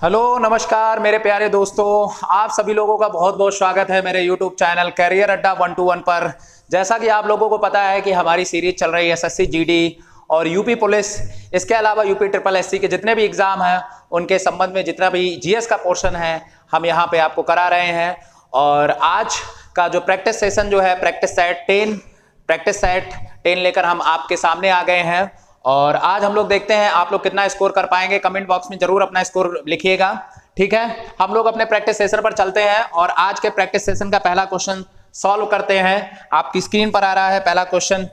Hello नमस्कार मेरे प्यारे दोस्तों, आप सभी लोगों का बहुत बहुत स्वागत है मेरे YouTube चैनल कैरियर अड्डा 121 पर। जैसा कि आप लोगों को पता है कि हमारी सीरीज चल रही है एसएससी जीडी और यूपी पुलिस, इसके अलावा यूपी ट्रिपल एससी के जितने भी एग्जाम हैं उनके संबंध में जितना भी जीएस का पोर्शन है हम यहाँ पे आपको करा रहे हैं। और आज का जो प्रैक्टिस सेशन जो है प्रैक्टिस सेट 10 लेकर हम आपके सामने आ गए हैं। और आज हम लोग देखते हैं आप लोग कितना स्कोर कर पाएंगे। कमेंट बॉक्स में जरूर अपना स्कोर लिखिएगा, ठीक है। हम लोग अपने प्रैक्टिस सेशन पर चलते हैं और आज के प्रैक्टिस सेशन का पहला क्वेश्चन सॉल्व करते हैं। आपकी स्क्रीन पर आ रहा है पहला क्वेश्चन,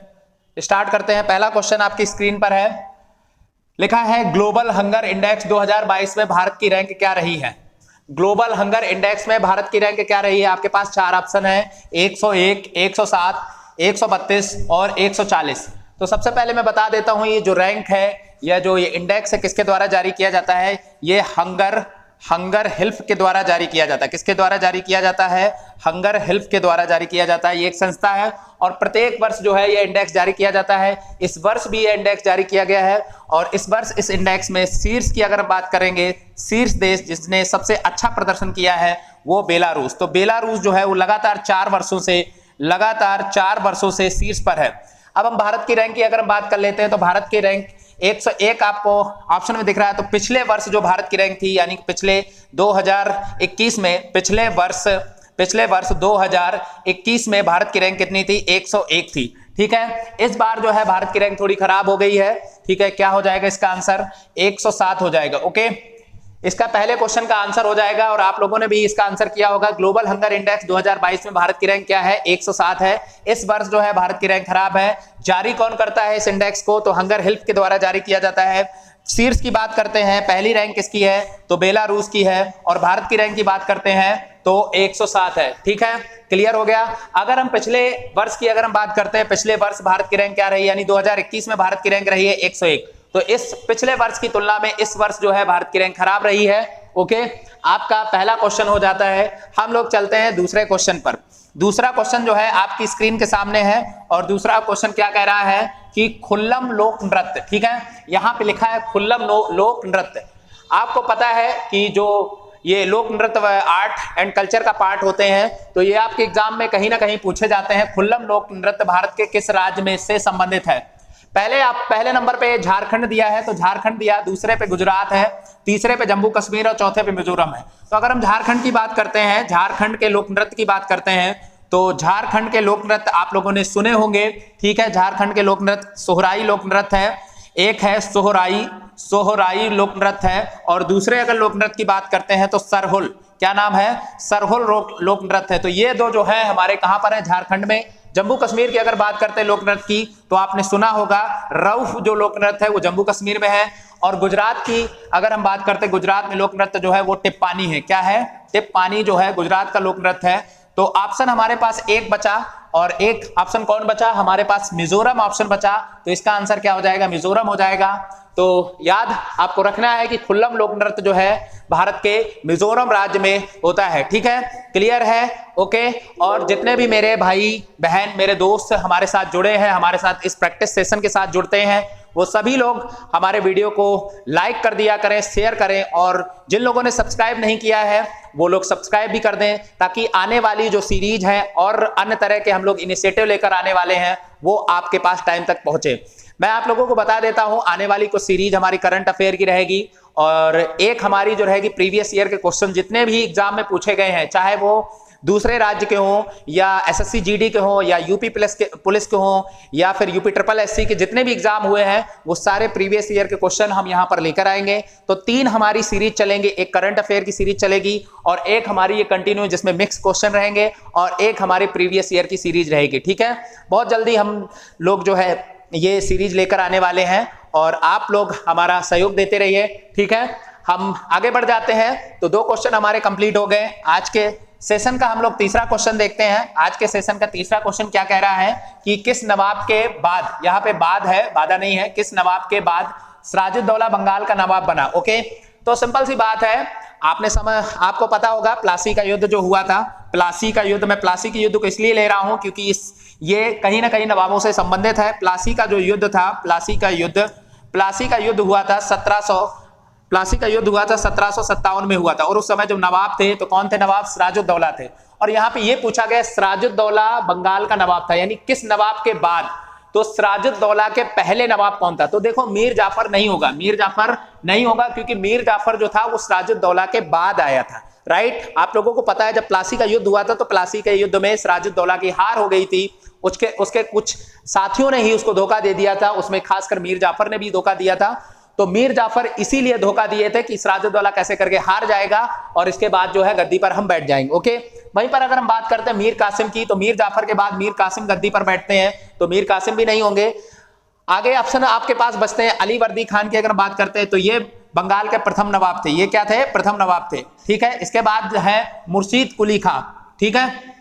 स्टार्ट करते हैं। पहला क्वेश्चन आपकी स्क्रीन पर है, लिखा है ग्लोबल हंगर इंडेक्स 2022 में भारत की रैंक क्या रही है। ग्लोबल हंगर इंडेक्स में भारत की रैंक क्या रही है। आपके पास चार ऑप्शन है, 101, 107, 132 और 140। तो सबसे पहले मैं बता देता हूं, ये जो रैंक है या जो ये इंडेक्स है किसके द्वारा जारी किया जाता है। ये हंगर हेल्प के द्वारा जारी किया जाता है। किसके द्वारा जारी किया जाता है? हंगर हेल्प के द्वारा जारी किया जाता है। ये एक संस्था है और प्रत्येक वर्ष जो है ये इंडेक्स जारी किया जाता है। इस वर्ष भी ये इंडेक्स जारी किया गया है और इस वर्ष इस इंडेक्स में शीर्ष की अगर बात करेंगे, शीर्ष देश जिसने सबसे अच्छा प्रदर्शन किया है वो बेलारूस। तो बेलारूस जो है वो लगातार 4 वर्षों से शीर्ष पर है। अब हम भारत की रैंक की अगर हम बात कर लेते हैं तो भारत की रैंक 101 आपको ऑप्शन में दिख रहा है। तो पिछले वर्ष जो भारत की रैंक थी यानी पिछले 2021 में पिछले वर्ष 2021 में भारत की रैंक कितनी थी? 101 थी, ठीक है। इस बार जो है भारत की रैंक थोड़ी खराब हो गई है, ठीक है। क्या हो जाएगा इसका आंसर? 107 हो जाएगा, ओके। इसका पहले क्वेश्चन का आंसर हो जाएगा और आप लोगों ने भी इसका आंसर किया होगा। ग्लोबल हंगर इंडेक्स 2022 में भारत की रैंक क्या है? 107 है। इस वर्ष जो है भारत की रैंक खराब है। जारी कौन करता है इस इंडेक्स को? तो हंगर हेल्प के द्वारा जारी किया जाता है। शीर्ष की बात करते हैं, पहली रैंक किसकी है? तो बेलारूस की है। और भारत की रैंक की बात करते हैं तो 107 है, ठीक है। क्लियर हो गया। अगर हम पिछले वर्ष की अगर हम बात करते हैं, पिछले वर्ष भारत की रैंक क्या रही, यानी 2021 में भारत की रैंक रही है 101। तो इस पिछले वर्ष की तुलना में इस वर्ष जो है भारत की रैंक खराब रही है, ओके। आपका पहला क्वेश्चन हो जाता है। हम लोग चलते हैं दूसरे क्वेश्चन पर। दूसरा क्वेश्चन जो है आपकी स्क्रीन के सामने है और दूसरा क्वेश्चन क्या कह रहा है कि खुल्लम लोक नृत्य, ठीक है। यहां पे लिखा है खुल्लम लोक नृत्य। आपको पता है कि जो ये लोक नृत्य आर्ट एंड कल्चर का पार्ट होते हैं, तो ये आपके एग्जाम में कहीं ना कहीं पूछे जाते हैं। खुल्लम लोक नृत्य भारत के किस राज्य में से संबंधित है? पहले नंबर पे झारखंड दिया है, तो झारखंड दिया, दूसरे पे गुजरात है, तीसरे पे जम्मू कश्मीर और चौथे पे मिजोरम है। तो अगर हम झारखंड की बात करते हैं, झारखंड के लोक नृत्य की बात करते हैं, तो झारखंड के लोक नृत्य आप लोगों ने सुने होंगे, ठीक है। झारखंड के लोक नृत्य सोहराई लोक नृत्य है, एक है सोहराई लोक नृत्य है। और दूसरे अगर लोक नृत्य की बात करते हैं तो सरहुल, क्या नाम है? सरहुल लोक नृत्य है। तो ये दो जो है हमारे कहां पर है? झारखंड में। जम्मू कश्मीर की अगर बात करते हैं लोक नृत्य की तो आपने सुना होगा रऊफ जो लोक नृत्य है वो जम्मू कश्मीर में है। और गुजरात की अगर हम बात करते हैं, गुजरात में लोक नृत्य जो है वो टिप्पानी है। क्या है? टिप्पानी जो है गुजरात का लोक नृत्य है। तो ऑप्शन हमारे पास एक बचा और एक ऑप्शन कौन बचा? हमारे पास मिजोरम ऑप्शन बचा। तो इसका आंसर क्या हो जाएगा? मिजोरम हो जाएगा। तो याद आपको रखना है कि खुल्लम लोक नृत्य जो है भारत के मिजोरम राज्य में होता है, ठीक है। क्लियर है? ओके। और जितने भी मेरे भाई बहन मेरे दोस्त हमारे साथ जुड़े हैं, हमारे साथ इस प्रैक्टिस सेशन के साथ जुड़ते हैं, वो सभी लोग हमारे वीडियो को लाइक कर दिया करें, शेयर करें। और जिन लोगों ने सब्सक्राइब नहीं किया है वो लोग सब्सक्राइब भी कर दें, ताकि आने वाली जो सीरीज है और अन्य तरह के हम लोग इनिशिएटिव लेकर आने वाले हैं वो आपके पास टाइम तक पहुंचे। मैं आप लोगों को बता देता हूं, आने वाली कुछ सीरीज हमारी करंट अफेयर की रहेगी और एक हमारी जो रहेगी प्रीवियस ईयर के क्वेश्चन जितने भी एग्जाम में पूछे गए हैं, चाहे वो दूसरे राज्य के हों या एसएससी जीडी के हों या यूपी पुलिस के हों या फिर यूपी ट्रिपल एससी के जितने भी एग्जाम हुए हैं, वो सारे प्रीवियस ईयर के क्वेश्चन हम यहां पर लेकर आएंगे। तो 3 हमारी सीरीज चलेंगे, एक करंट अफेयर की सीरीज चलेगी और एक हमारी ये कंटिन्यू जिसमें मिक्स क्वेश्चन रहेंगे और एक हमारी प्रीवियस ईयर की सीरीज रहेगी, ठीक है। बहुत जल्दी हम लोग जो है ये सीरीज लेकर आने वाले हैं और आप लोग हमारा सहयोग देते रहिए, ठीक है। हम आगे बढ़ जाते हैं। तो 2 क्वेश्चन हमारे कंप्लीट हो गए। आज के सेशन का हम लोग तीसरा क्वेश्चन देखते हैं। आज के सेशन का तीसरा क्वेश्चन क्या कह रहा है कि किस नवाब के बाद, यहाँ पे बाद है, बादा नहीं है, किस नवाब के बाद सिराजुद्दौला बंगाल का नवाब बना, ओके। तो सिंपल सी बात है, आपको पता होगा प्लासी का युद्ध जो हुआ था, प्लासी का युद्ध, मैं प्लासी के युद्ध को इसलिए ले रहा हूं क्योंकि ये कहीं ना कहीं नवाबों से संबंधित है। प्लासी का जो युद्ध था, प्लासी का युद्ध हुआ था प्लासी का युद्ध हुआ था 1757 में हुआ था, और उस समय जब नवाब थे तो कौन थे नवाब? सिराजुद्दौला थे। और यहाँ पे ये पूछा गया सिराजुद्दौला बंगाल का नवाब था, यानी किस नवाब के बाद? तो सिराजुद्दौला के पहले नवाब कौन था? तो देखो मीर जाफर नहीं होगा, मीर जाफर नहीं होगा, क्योंकि मीर जाफर जो था वो सिराजुद्दौला के बाद आया था, राइट। आप लोगों को पता है जब प्लासी का युद्ध हुआ था तो प्लासी के युद्ध में सिराजुद्दौला की हार हो गई थी, उसके कुछ साथियों ने ही उसको धोखा दे दिया था, उसमें खासकर मीर जाफर ने भी धोखा दिया था। तो मीर जाफर इसीलिए धोखा दिए थे कि सिराजुद्दौला कैसे करके हार जाएगा और इसके बाद जो है गद्दी पर हम बैठ जाएंगे, ओके। वहीं पर अगर हम बात करते हैं मीर कासिम की, तो मीर जाफर के बाद मीर कासिम गद्दी पर बैठते हैं, तो मीर कासिम भी नहीं होंगे। आगे ऑप्शन आपके पास बचते हैं अली वर्दी खान की। अगर बात करते हैं तो ये बंगाल के प्रथम नवाब थे, ये क्या थे? प्रथम नवाब थे, ठीक है। इसके बाद है मुर्शीद कुली खां, ठीक है,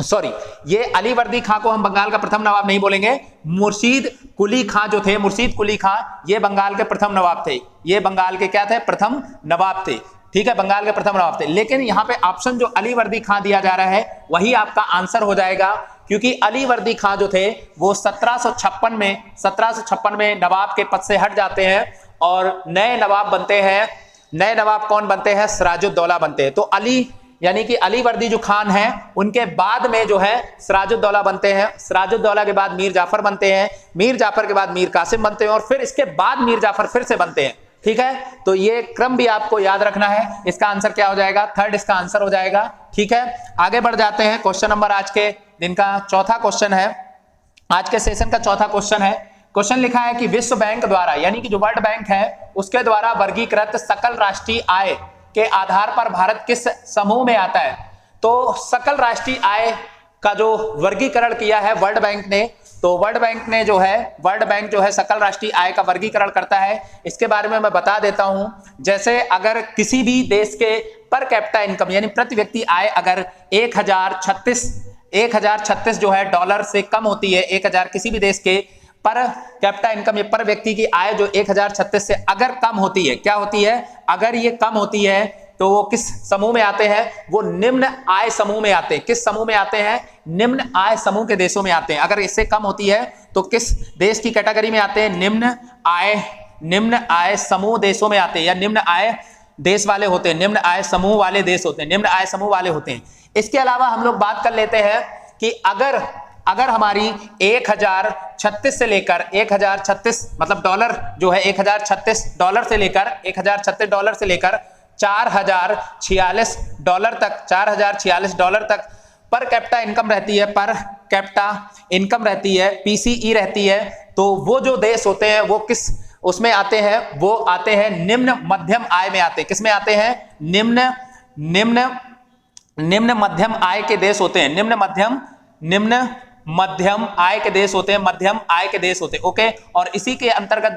सॉरी, ये अली वर्दी खां को हम बंगाल का प्रथम नवाब नहीं बोलेंगे, मुर्शीद कुली खां जो थे, मुर्शीद कुली खां ये बंगाल के प्रथम नवाब थे, ये बंगाल के क्या थे? प्रथम नवाब थे, ठीक है, बंगाल के प्रथम नवाब थे। लेकिन यहाँ पे ऑप्शन जो अली वर्दी खां दिया जा रहा है वही आपका आंसर हो जाएगा, क्योंकि अली वर्दी खां जो थे वो 1756 में नवाब के पद से हट जाते हैं और नए नवाब बनते हैं। नए नवाब कौन बनते हैं? सिराजुद्दौला बनते हैं। तो अली यानी कि अली वर्दी जो खान है उनके बाद में जो है सिराजुद्दौला बनते हैं, सिराजुद्दौला के बाद मीर जाफर बनते हैं, मीर जाफर के बाद मीर कासिम बनते हैं और फिर इसके बाद मीर जाफर फिर से बनते हैं, ठीक है। तो ये क्रम भी आपको याद रखना है। इसका आंसर क्या हो जाएगा? थर्ड इसका आंसर हो जाएगा, ठीक है। आगे बढ़ जाते हैं। क्वेश्चन नंबर आज के दिन का चौथा क्वेश्चन है, आज के सेशन का चौथा क्वेश्चन है। क्वेश्चन लिखा है कि विश्व बैंक द्वारा, यानी कि जो वर्ल्ड बैंक है उसके द्वारा वर्गीकृत सकल राष्ट्रीय आय के आधार पर भारत किस समूह में आता है? तो सकल राष्ट्रीय आय का जो वर्गीकरण किया है वर्ल्ड बैंक ने, तो वर्ल्ड बैंक जो है सकल राष्ट्रीय आय का वर्गीकरण करता है। इसके बारे में मैं बता देता हूं। जैसे अगर किसी भी देश के पर कैपिटा इनकम यानी प्रति व्यक्ति आय अगर 1036 जो है डॉलर से कम होती है, 1000 किसी भी देश के पर कैपिटा इनकम ये पर व्यक्ति की आय जो 1036 से अगर कम होती है, क्या होती है? अगर ये कम होती है तो वो किस समूह में आते हैं? वो निम्न आय समूह में आते हैं। किस समूह में आते हैं? निम्न आय समूह के देशों में आते हैं। अगर इससे कम होती है तो किस देश की कैटेगरी में आते हैं? निम्न आय समूह देशों में आते हैं, या निम्न आय देश वाले होते हैं, निम्न आय समूह वाले देश होते हैं, निम्न आय समूह वाले होते हैं। इसके अलावा हम लोग बात कर लेते हैं कि अगर हमारी 1036 से लेकर 1036 मतलब डॉलर जो है 1036 डॉलर से लेकर 4046 डॉलर तक पर कैपिटा इनकम रहती है, पर कैपिटा इनकम रहती है, पीसीई रहती है। तो वो जो देश होते हैं वो किस उसमें आते हैं? वो आते हैं निम्न मध्यम आय में आते हैं। किस में आते हैं? निम्न मध्यम आय के देश होते हैं, निम्न मध्यम आय के देश होते हैं, मध्यम आय के देश होते हैं, ओके। और इसी के अंतर्गत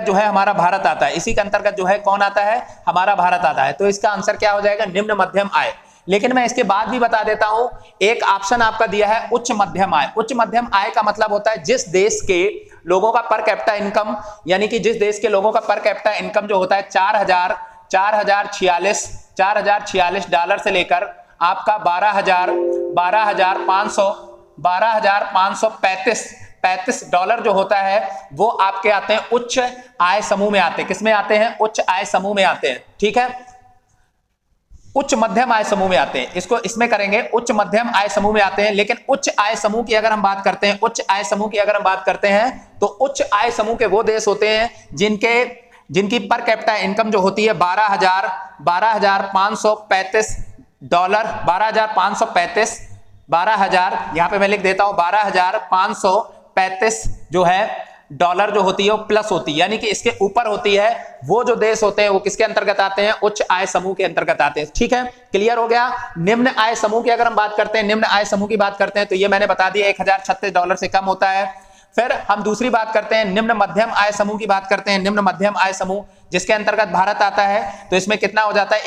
जो है हमारा भारत आता है। इसी के अंतर्गत जो है कौन आता है? हमारा भारत आता है। तो इसका आंसर क्या हो जाएगा? निम्न मध्यम आय। लेकिन मैं इसके बाद भी बता देता हूं, एक ऑप्शन आपका दिया है उच्च मध्यम आय। उच्च मध्यम आय का मतलब होता है जिस देश के लोगों का पर कैपिटा इनकम, यानी कि जिस देश के लोगों का पर कैपिटा इनकम जो होता है 4046 डॉलर से लेकर आपका 12,535 डॉलर जो होता है वो आपके आते हैं उच्च आय समूह में आते हैं। किसमें आते हैं? उच्च आय समूह में आते हैं, ठीक है। उच्च मध्यम आय समूह में आते हैं, इसमें करेंगे उच्च मध्यम आय समूह में आते हैं। लेकिन उच्च आय समूह की अगर हम बात करते हैं, तो उच्च आय समूह के वो देश होते हैं जिनकी पर कैपिटा इनकम जो होती है 12,535 डॉलर, 12,000 यहां पे मैं लिख देता हूं 12,535 जो है डॉलर जो होती है वो प्लस होती है, यानी कि इसके ऊपर होती है। वो जो देश होते हैं वो किसके अंतर्गत आते हैं? उच्च आय समूह के अंतर्गत आते हैं, ठीक है। क्लियर हो गया। निम्न आय समूह की अगर हम बात करते हैं, निम्न आय समूह की बात करते हैं तो ये मैंने बता दिया 1036 डॉलर से कम होता है। फिर हम दूसरी बात करते हैं, निम्न मध्यम आय समूह की बात करते हैं। निम्न मध्यम आय समूह जिसके अंतर्गत भारत आता है, तो इसमें कितना हो जाता है?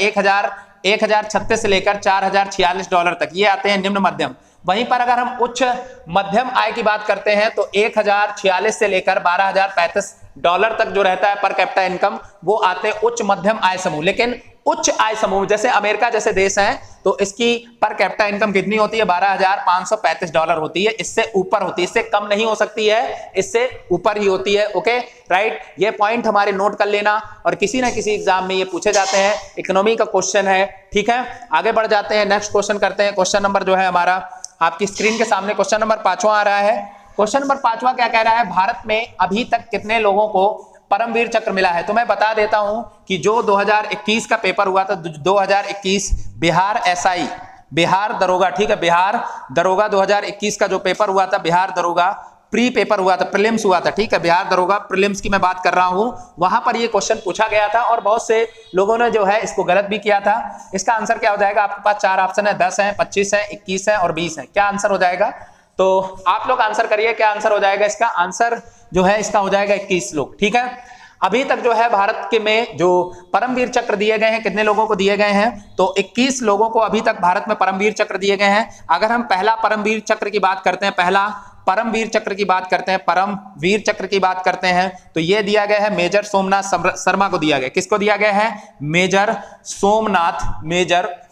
1036 से लेकर 4046 डॉलर तक ये आते हैं निम्न मध्यम। वहीं पर अगर हम उच्च मध्यम आय की बात करते हैं तो 1046 से लेकर 12,035 डॉलर तक जो रहता है पर कैपिटा इनकम वो आते हैं उच्च मध्यम आय समूह। लेकिन उच्च आय समूह, जैसे अमेरिका जैसे देश है तो इसकी पर कैपिटा इनकम कितनी होती है, $12,535 होती है, इससे ऊपर होती है, इससे कम नहीं हो सकती है, इससे ऊपर ही होती है। ओके राइट, ये पॉइंट हमारे नोट कर लेना, और किसी ना किसी एग्जाम में ये पूछे जाते हैं, इकोनॉमी का क्वेश्चन है। ठीक है, आगे बढ़ जाते हैं, नेक्स्ट क्वेश्चन करते हैं। क्वेश्चन नंबर जो है हमारा आपकी स्क्रीन के सामने क्वेश्चन नंबर 5वां आ रहा है। क्वेश्चन नंबर 5वां क्या कह रहा है, भारत में अभी तक कितने लोगों को परमवीर चक्र मिला है। तो मैं बता देता हूं कि जो 2021 का पेपर हुआ था, 2021 बिहार एसआई, बिहार दरोगा, ठीक है, बिहार दरोगा 2021 का जो पेपर हुआ था, बिहार दरोगा प्री पेपर हुआ था, प्रीलिम्स हुआ था, ठीक है, बिहार दरोगा प्रीलिम्स की मैं बात कर रहा हूं। वहां पर ये क्वेश्चन पूछा गया था और बहुत से लोगों ने जो है इसको गलत भी किया था। इसका आंसर क्या हो जाएगा, आपके पास 4 ऑप्शन है, 10 है, 25 है, 21 है और 20 है। क्या आंसर हो जाएगा, तो आप लोग आंसर करिए, क्या आंसर हो जाएगा इसका, आंसर जो है इसका हो जाएगा 21 लोग। ठीक है, अभी तक जो है भारत के में जो परमवीर चक्र दिए गए हैं, कितने लोगों को दिए गए हैं, तो 21 लोगों को अभी तक भारत में परमवीर चक्र दिए गए हैं। अगर हम पहला परमवीर चक्र की बात करते हैं, पहला परमवीर चक्र की बात करते हैं, परमवीर चक्र की बात करते हैं, तो यह दिया गया है मेजर सोमनाथ शर्मा को दिया गया। किसको दिया गया है, मेजर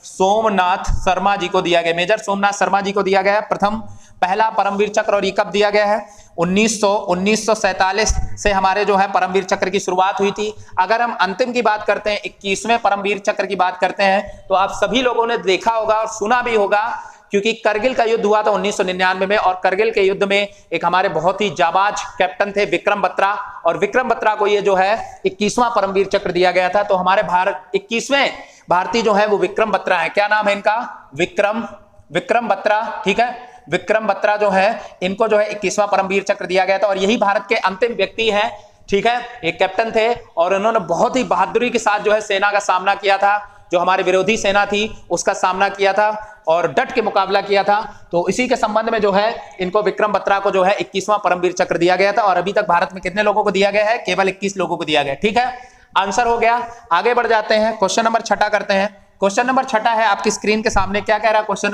सोमनाथ शर्मा जी को दिया गया, मेजर सोमनाथ शर्मा जी को दिया गया है प्रथम पहला परमवीर चक्र। और ये कब दिया गया है, 1947 से हमारे जो है परमवीर चक्र की शुरुआत हुई थी। अगर हम अंतिम की बात करते हैं, 21वें परमवीर चक्र की बात करते हैं, तो आप सभी लोगों ने देखा होगा और सुना भी होगा, क्योंकि करगिल का युद्ध हुआ था 1999 में, और करगिल के युद्ध में एक हमारे बहुत ही जाबाज कैप्टन थे विक्रम बत्रा, और विक्रम बत्रा को ये जो है 21वां परमवीर चक्र दिया गया था। तो हमारे भारत 21वें भारतीय जो है वो विक्रम बत्रा है। क्या नाम है इनका, विक्रम बत्रा। ठीक है, विक्रम बत्रा जो है, इनको जो है 21वां परमवीर चक्र दिया गया था, और यही भारत के अंतिम व्यक्ति हैं। ठीक है, एक कैप्टन थे और उन्होंने बहुत ही बहादुरी के साथ जो है सेना का सामना किया था, जो हमारे विरोधी सेना थी उसका सामना किया था और डट के मुकाबला किया था। तो इसी के संबंध में जो है इनको विक्रम बत्रा को जो है 21वां परमवीर चक्र दिया गया था। और अभी तक भारत में कितने लोगों को दिया गया है, केवल 21 लोगों को दिया गया। ठीक है, आंसर हो गया। आगे बढ़ जाते हैं, क्वेश्चन नंबर 6 करते हैं। क्वेश्चन नंबर 6 है आपकी स्क्रीन के सामने। क्या कह रहा है क्वेश्चन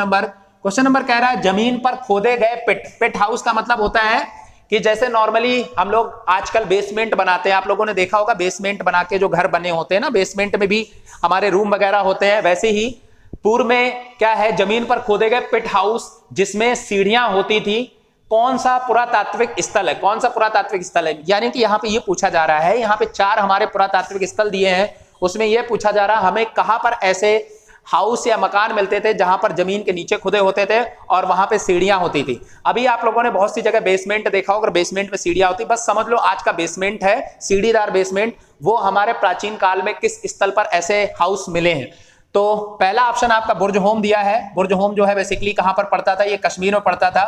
नंबर कह रहा है, जमीन पर खोदे गए पिट हाउस का मतलब होता है कि जैसे नॉर्मली हम लोग आजकल बेसमेंट बनाते हैं, आप लोगों ने देखा होगा बेसमेंट बना के जो घर बने होते हैं ना, बेसमेंट में भी हमारे रूम वगैरह होते हैं, वैसे ही पूर्व में क्या है, जमीन पर खोदे गए पिट हाउस जिसमें सीढ़ियां होती थी। कौन सा पुरातात्विक स्थल है, कौन सा पुरातात्विक स्थल है, यानी कि यहाँ पे ये पूछा जा रहा है, यहाँ पे 4 हमारे पुरातात्विक स्थल दिए हैं, उसमें यह पूछा जा रहा है हमें कहां पर ऐसे हाउस या मकान मिलते थे जहां पर जमीन के नीचे खुदे होते थे और वहां पे सीढ़ियां होती थी। अभी आप लोगों ने बहुत सी जगह बेसमेंट देखा होगा, बेसमेंट में सीढ़ियां होती, बस समझ लो आज का बेसमेंट है सीढ़ीदार बेसमेंट, वो हमारे प्राचीन काल में किस स्थल पर ऐसे हाउस मिले हैं। तो पहला ऑप्शन आपका बुर्ज होम दिया है। बुर्ज होम जो है बेसिकली कहां पर पड़ता था, ये कश्मीर में पड़ता था,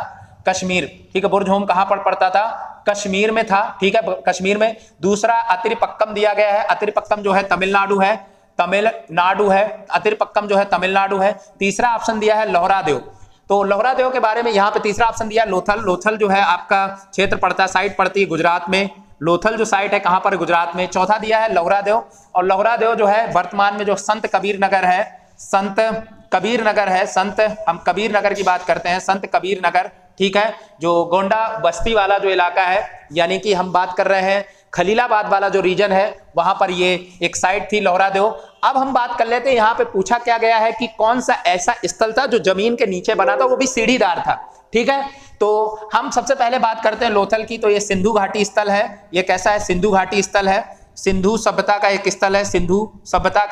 कश्मीर। ठीक है, बुर्ज होम कहां पर पड़ता था, कश्मीर में था। ठीक है, कश्मीर में। दूसरा अतिरिपक्कम दिया गया है, अतिरिपक्कम जो है तमिलनाडु है, अतिरिपक्कम जो है तमिलनाडु है। तीसरा ऑप्शन दिया है लोहरादेव। तो लोहरादेव के बारे में यहाँ पे तीसरा ऑप्शन दिया लोथल जो है आपका क्षेत्र पड़ता है, साइट पड़ती है गुजरात में। लोथल जो साइट है कहां पर है, गुजरात में। चौथा दिया है लोहरादेव, और लोहरादेव जो है वर्तमान में जो संत कबीर नगर है, संत हम कबीर नगर की बात करते हैं, संत कबीर नगर। ठीक है, जो गोंडा बस्ती वाला जो इलाका है, यानी कि हम बात कर रहे हैं खलीलाबाद वाला जो रीजन है, वहां पर ये एक साइट थी लोहरादेव। अब हम बात कर लेते हैं, यहाँ पे पूछा क्या गया है कि कौन सा ऐसा स्थल था जो जमीन के नीचे बना था, वो भी सीढ़ीदार था। ठीक है, तो हम सबसे पहले बात करते हैं लोथल की। तो ये सिंधु घाटी स्थल है। ये कैसा है, सिंधु घाटी स्थल है, सिंधु सभ्यता का एक स्थल है, सिंधु सभ्यता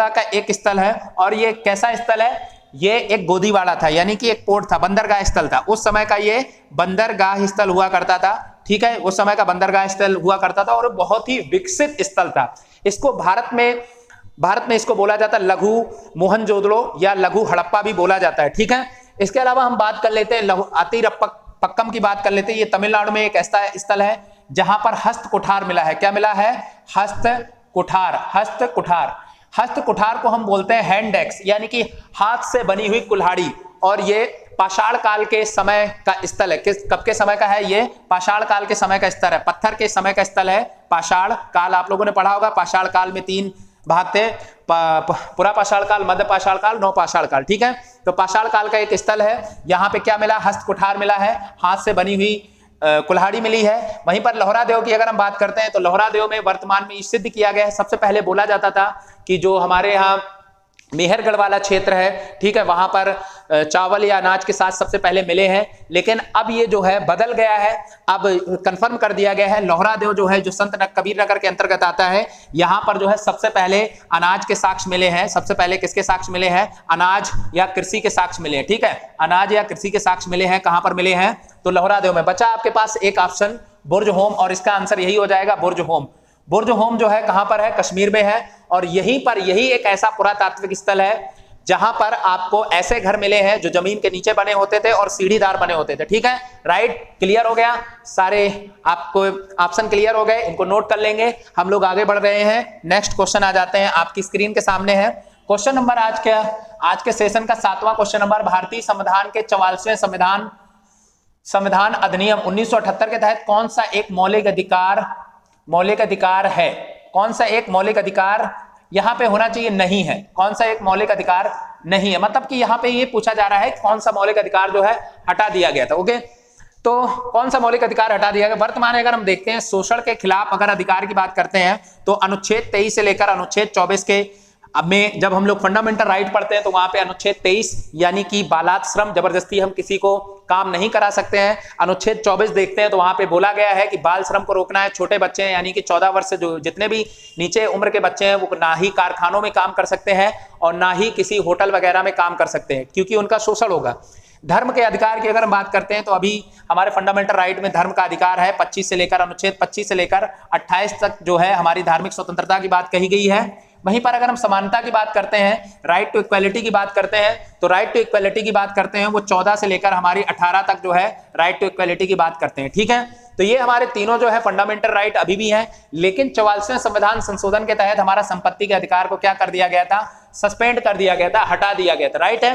का एक स्थल है। और ये कैसा स्थल है, ये एक गोदीवाड़ा था, यानी कि एक पोर्ट था, बंदरगाह स्थल था। उस समय का ये बंदरगाह स्थल हुआ करता था। ठीक है, उस समय का बंदरगाह स्थल हुआ करता था और बहुत ही विकसित स्थल था। इसको भारत में इसको बोला जाता है लघु मोहनजोदड़ो या लघु हड़प्पा भी बोला जाता है। ठीक है, इसके अलावा हम बात कर लेते हैं अतिरिपक्कम की बात कर लेते हैं। ये तमिलनाडु में एक ऐसा स्थल है जहां पर हस्त कुठार मिला है। क्या मिला है, हस्त कुठार को हम बोलते हैं हैंड एक्स, यानी कि हाथ से बनी हुई कुल्हाड़ी। और ये पाषाण काल के समय का स्थल है। कब के समय का है, ये पाषाण काल के समय का स्थल है, पत्थर के समय का स्थल है। पाषाण काल आप लोगों ने पढ़ा होगा, पाषाण काल में 3 भाग थे, पुरा पाषाण काल, मध्य पाषाण काल, नव पाषाण काल। ठीक है, तो पाषाण काल का एक स्थल है, यहाँ पे क्या मिला, हस्त कुठार मिला है, हाथ से बनी हुई कुल्हाड़ी मिली है। वहीं पर लोहरा देव की अगर हम बात करते हैं तो लोहरा देव में वर्तमान में सिद्ध किया गया है। सबसे पहले बोला जाता था कि जो हमारे यहाँ मेहरगढ़ वाला क्षेत्र है, ठीक है, वहां पर चावल या अनाज के साथ सबसे पहले मिले हैं, लेकिन अब ये जो है बदल गया है। अब कंफर्म कर दिया गया है लोहरा देव जो है, जो संत कबीर नगर के अंतर्गत आता है, यहां पर जो है सबसे पहले अनाज के साक्ष्य मिले हैं। सबसे पहले किसके साक्ष्य मिले हैं? अनाज या कृषि के साक्ष्य मिले हैं, ठीक है, अनाज या कृषि के साक्ष्य मिले हैं। कहां पर मिले हैं? तो लोहरा देव में। बचा आपके पास एक ऑप्शन बुर्ज होम, और इसका आंसर यही हो जाएगा बुर्ज होम। बुर्ज होम जो है कहां पर है? कश्मीर में है, और यहीं पर यही एक ऐसा पुरातात्विक स्थल है जहां पर आपको ऐसे घर मिले हैं जो जमीन के नीचे बने होते थे और सीढ़ीदार बने होते थे, ठीक है, राइट। क्लियर हो गया? सारे आपको ऑप्शन क्लियर हो गए, इनको नोट कर लेंगे। हम लोग आगे बढ़ रहे हैं, नेक्स्ट क्वेश्चन आ जाते हैं, आपकी स्क्रीन के सामने है क्वेश्चन नंबर आज के सेशन का 7वां क्वेश्चन नंबर। भारतीय संविधान के 44वें संविधान अधिनियम 1978 के तहत कौन सा एक मौलिक अधिकार है? कौन सा एक मौलिक अधिकार यहां पे होना चाहिए? नहीं है। कौन सा एक मौलिक अधिकार नहीं है, मतलब कि यहां पे ये पूछा जा रहा है कौन सा मौलिक अधिकार जो है हटा दिया गया था। ओके, तो कौन सा मौलिक अधिकार हटा दिया गया? वर्तमान में अगर हम देखते हैं शोषण के खिलाफ अगर अधिकार की बात करते हैं तो अनुच्छेद 23 से लेकर अनुच्छेद 24 के अब में जब हम लोग फंडामेंटल राइट पढ़ते हैं तो वहां पे अनुच्छेद 23 यानी कि बालात श्रम, जबरदस्ती हम किसी को काम नहीं करा सकते हैं। अनुच्छेद 24 देखते हैं तो वहां पे बोला गया है कि बाल श्रम को रोकना है। छोटे बच्चे हैं यानी कि 14 वर्ष से जो जितने भी नीचे उम्र के बच्चे हैं वो ना ही कारखानों में काम कर सकते हैं और ना ही किसी होटल वगैरह में काम कर सकते हैं, क्योंकि उनका शोषण होगा। धर्म के अधिकार की अगर हम बात करते हैं तो अभी हमारे फंडामेंटल राइट में धर्म का अधिकार है। 25 से लेकर अनुच्छेद 25 से लेकर 28 तक जो है हमारी धार्मिक स्वतंत्रता की बात कही गई है। वहीं पर अगर हम समानता की बात करते हैं, राइट टू इक्वालिटी की बात करते हैं, तो राइट टू इक्वालिटी की बात करते हैं वो 14 से लेकर हमारी 18 तक जो है राइट टू इक्वालिटी की बात करते हैं, ठीक है। तो ये हमारे तीनों जो है फंडामेंटल राइट अभी भी हैं, लेकिन 44वें संविधान संशोधन के तहत हमारा संपत्ति के अधिकार को क्या कर दिया गया था? सस्पेंड कर दिया गया था, हटा दिया गया था, राइट है।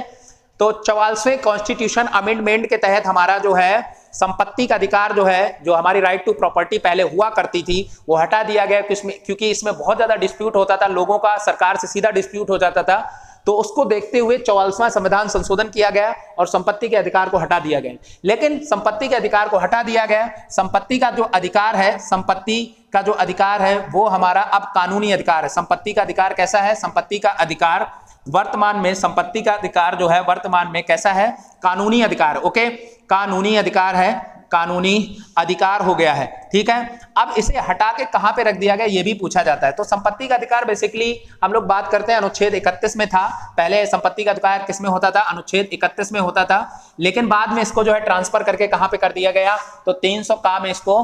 तो 44वें कॉन्स्टिट्यूशन अमेंडमेंट के तहत हमारा जो है संपत्ति का अधिकार जो है, जो हमारी राइट टू प्रॉपर्टी पहले हुआ करती थी, वो हटा दिया गया, क्योंकि इसमें बहुत ज्यादा डिस्प्यूट होता था, लोगों का सरकार से सीधा डिस्प्यूट हो जाता था। तो उसको देखते हुए 44वां संविधान संशोधन किया गया और संपत्ति के अधिकार को हटा दिया गया। लेकिन संपत्ति के अधिकार को हटा दिया गया, संपत्ति का जो अधिकार है, संपत्ति का जो अधिकार है वो हमारा अब कानूनी अधिकार है। संपत्ति का अधिकार कैसा है? संपत्ति का अधिकार वर्तमान में, संपत्ति का अधिकार जो है वर्तमान में कैसा है? कानूनी अधिकार। ओके, कानूनी अधिकार है, कानूनी अधिकार हो गया है, ठीक है। अब इसे हटा के कहां पे रख दिया गया ये भी पूछा जाता है। तो संपत्ति का अधिकार बेसिकली हम लोग बात करते हैं अनुच्छेद 31 में था। पहले संपत्ति का अधिकार किस में होता था? अनुच्छेद 31 में होता था, लेकिन बाद में इसको जो है ट्रांसफर करके कहां पे कर दिया गया? तो 300 का में इसको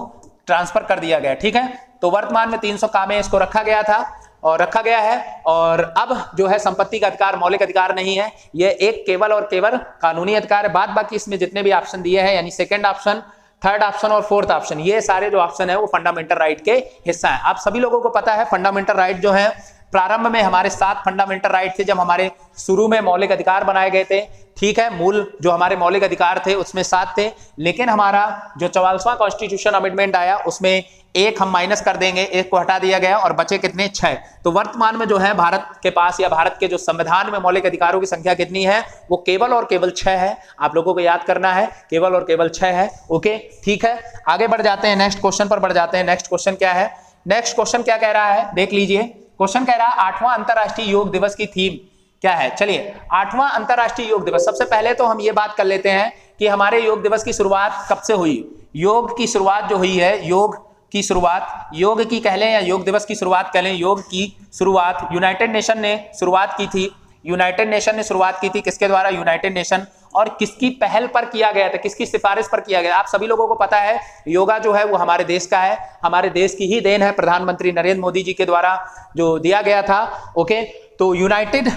ट्रांसफर कर दिया गया, ठीक है। तो वर्तमान में 300 का में इसको रखा गया था और रखा गया है, और अब जो है संपत्ति का अधिकार मौलिक अधिकार नहीं है, ये एक केवल और केवल कानूनी अधिकार है। बाद बाकी इसमें जितने भी ऑप्शन दिए हैं, यानी सेकंड ऑप्शन, थर्ड ऑप्शन और फोर्थ ऑप्शन, ये सारे जो ऑप्शन है वो फंडामेंटल राइट के हिस्सा है। आप सभी लोगों को पता है फंडामेंटल राइट जो है, प्रारंभ में हमारे 7 फंडामेंटल राइट थे जब हमारे शुरू में मौलिक अधिकार बनाए गए थे, ठीक है। मूल जो हमारे मौलिक अधिकार थे उसमें 7 थे, लेकिन हमारा जो 44वां कॉन्स्टिट्यूशन अमेंडमेंट आया उसमें एक हम माइनस कर देंगे, एक को हटा दिया गया और बचे कितने? 6। तो वर्तमान में जो है भारत के पास या भारत के जो संविधान में मौलिक अधिकारों की संख्या कितनी है? वो केवल और केवल 6 है। आप लोगों को याद करना है, केवल और केवल 6 है। ओके, ठीक है, आगे बढ़ जाते हैं, नेक्स्ट क्वेश्चन पर बढ़ जाते हैं। नेक्स्ट क्वेश्चन क्या है? नेक्स्ट क्वेश्चन क्या कह रहा है देख लीजिए। क्वेश्चन कह रहा है 8वां अंतरराष्ट्रीय योग दिवस की थीम क्या है? चलिए, 8वां अंतरराष्ट्रीय योग दिवस, सबसे पहले तो हम ये बात कर लेते हैं कि हमारे योग दिवस की शुरुआत कब से हुई। योग की शुरुआत जो हुई है, योग की शुरुआत, योग की कह लें या योग दिवस की शुरुआत कह लें, योग की शुरुआत यूनाइटेड नेशन ने शुरुआत की थी। यूनाइटेड नेशन ने शुरुआत की थी, किसके द्वारा? United nation. और किसकी पहल पर किया गया था, किसकी सिफारिश पर किया गया? आप सभी लोगों को पता है योगा जो है वो हमारे देश का है, हमारे देश की ही देन है, प्रधानमंत्री नरेंद्र मोदी जी के द्वारा जो दिया गया था। ओके, तो यूनाइटेड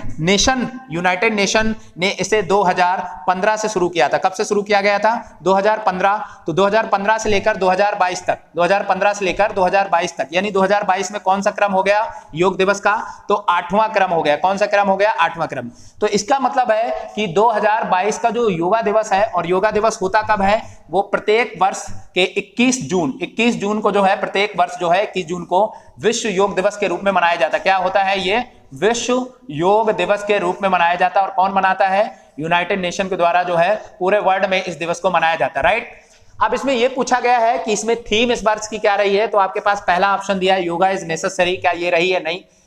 नेशन ने इसे 2015 से शुरू किया था। कब से शुरू किया गया था? 2015। तो 2015 से लेकर 2022 तक, 2015 से लेकर 2022 तक, यानी 2022 में कौन सा क्रम हो गया योग दिवस का? तो 8वां क्रम हो गया। कौन सा क्रम हो गया? 8वां क्रम। तो इसका मतलब है कि 2022 का जो योगा दिवस है, और योगा दिवस होता कब है? वो प्रत्येक वर्ष के 21 जून को जो है, प्रत्येक वर्ष जो है 21 जून को विश्व योग दिवस के रूप में मनाया जाता है। क्या होता है? ये विश्व योग दिवस के रूप में मनाया जाता है। और कौन मनाता है? यूनाइटेड नेशन के द्वारा जो है पूरे वर्ल्ड में इस दिवस को मनाया जाता है, राइट। अब इसमें यह पूछा गया है कि इसमें थीम इस वर्ष की क्या रही है, तो आपके पास पहला ऑप्शन दिया है योगा इज नेसेसरी, क्या ये रही है?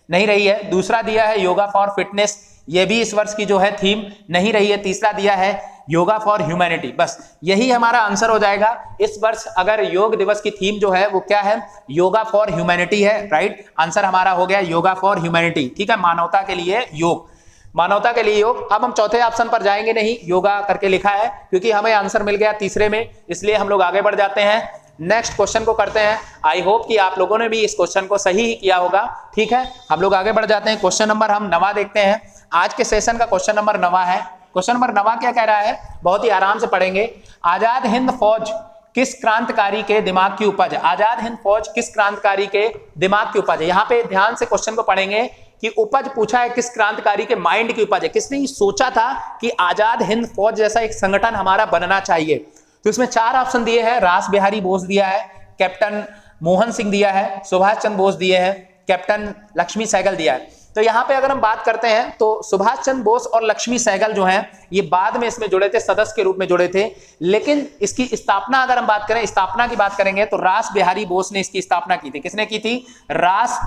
नहीं रही है। दूसरा दिया है योगा फॉर फिटनेस, ये भी इस वर्ष की जो है थीम नहीं रही है। तीसरा दिया है योगा फॉर ह्यूमैनिटी। बस यही हमारा आंसर हो जाएगा। इस वर्ष अगर योग दिवस की थीम जो है वो क्या है? योगा फॉर ह्यूमैनिटी है। राइट आंसर हमारा हो गया योगा फॉर ह्यूमैनिटी। ठीक है, मानवता के लिए योग, मानवता के लिए योग। अब हम चौथे ऑप्शन पर जाएंगे नहीं, योगा करके लिखा है, क्योंकि हमें आंसर मिल गया तीसरे में, इसलिए हम लोग आगे बढ़ जाते हैं। नेक्स्ट क्वेश्चन को करते हैं। आई होप कि आप लोगों ने भी इस क्वेश्चन को सही ही किया होगा। ठीक है, हम लोग आगे बढ़ जाते हैं। क्वेश्चन नंबर हम 9 देखते हैं। आज के सेशन का क्वेश्चन नंबर 9 है। क्वेश्चन नंबर 9 क्या कह रहा है? बहुत ही आराम से पढ़ेंगे। आजाद हिंद फौज किस क्रांतिकारी के दिमाग की उपज है? आजाद हिंद फौज किस क्रांतिकारी के दिमाग की उपज है? यहाँ पे ध्यान से क्वेश्चन को पढ़ेंगे कि उपज पूछा है किस क्रांतिकारी के माइंड की उपज है, किसने ये सोचा था कि आजाद हिंद फौज जैसा एक संगठन हमारा बनना चाहिए। तो इसमें 4 ऑप्शन दिए हैं। रास बिहारी बोस दिया है, कैप्टन मोहन सिंह दिया है, सुभाष चंद्र बोस दिए हैं, कैप्टन लक्ष्मी सहगल दिया है। तो यहाँ पे अगर हम बात करते हैं तो सुभाष चंद्र बोस और लक्ष्मी सहगल जो हैं ये बाद में इसमें जुड़े थे, सदस्य के रूप में जुड़े थे। लेकिन इसकी स्थापना अगर हम बात करें, स्थापना की बात करेंगे तो रास बिहारी बोस ने इसकी स्थापना की थी। किसने की थी? रास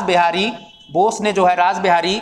बिहारी बोस ने जो है, रास बिहारी